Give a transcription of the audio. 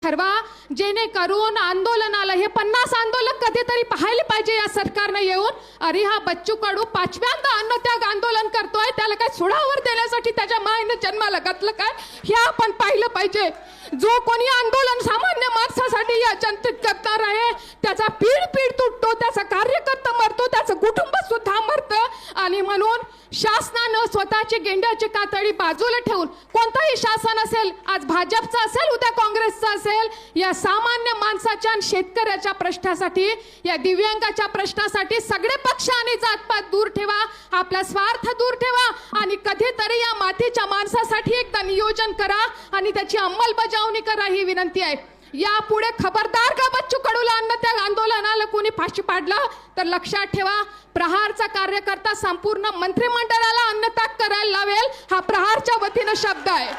ठरवा, जेणेकरून आंदोलनाला हे 50 आंदोलन कधीतरी पाहायला पाहिजे या सरकारने येऊन. अरे हा बच्चू कडू 5व्यांदा अन्नत्याग आंदोलन करतोय, त्याला काय सोडावर देण्यासाठी त्याच्या मायने जन्माला घातलं काय हे आपण पाहिलं पाहिजे. जो कोणी आंदोलन सामान्य माणसासाठी या जनतेत करणार आहे त्याचा पीड तुटतो, त्याचा कार्यकर्ता मरतो, त्याचं कुटुंब सुद्धा मरतं. आणि म्हणून शासनानं स्वतःची गेंड्याची कातडी बाजूला ठेवून, कोणताही शासन असेल, आज भाजपचं असेल, उद्या काँग्रेसचं असेल, या सामान्य माणसाच्या आणि शेतकऱ्याच्या प्रश्नासाठी, या दिव्यांगाच्या प्रश्नासाठी सगळे पक्ष आणि जातपात दूर ठेवा, आपला स्वार्थ दूर ठेवा आणि कधीतरी या मातीच्या माणसासाठी एकदा नियोजन करा आणि त्याची अंमलबजावणी करा, ही विनंती आहे. यापुढे खबरदार का बच्चू कडूला अन्नत्याग आंदोलनाला कोणी फाशी पाडलं तर लक्षात ठेवा, प्रहारचा कार्यकर्ता संपूर्ण मंत्रिमंडळाला अन्नत्याग करायला लावेल, हा प्रहारच्या वतीनं शब्द आहे.